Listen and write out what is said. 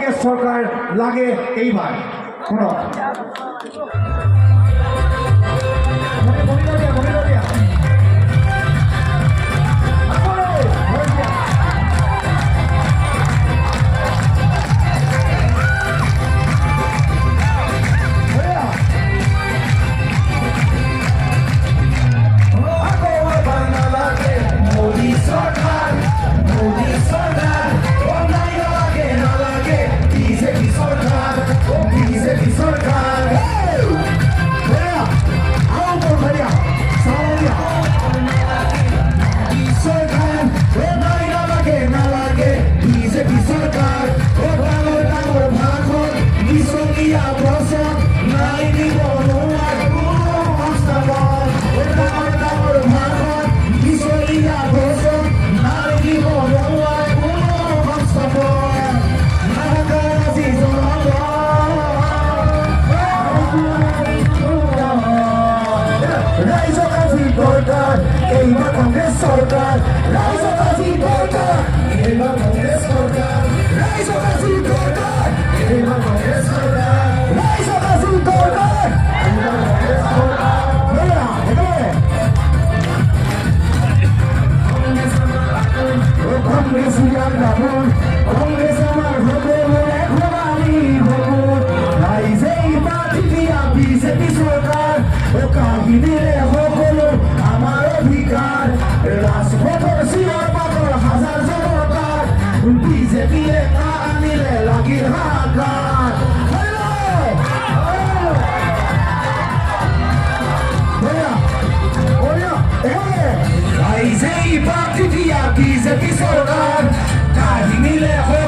কংগ্রেস সরকার লাগে এইবার কোনো এইবার কংগ্রেস সরকার রাইজকাজি দরকার এইবার কংগ্রেস সরকার রাইজকাজি দরকার এইবার কংগ্রেস সরকার রাইজকাজি দরকার এইবার কংগ্রেস সরকার বলা এবারে কংগ্রেস ইয়ার রাবণ কংগ্রেস আমার হবে এখন আমি হব রাইজেই পার্টি দিয়া বিজেপি সরকার ও কাহিনীরে হলো আমার অধিকার রাজপথের শিওর পাথর হাজার জনতার বিজেপি লেখা আনিলে লাগির হাহাকার রাইজেই পার্টি দিয়া বিজেপি সরকার কাহিনী লেখো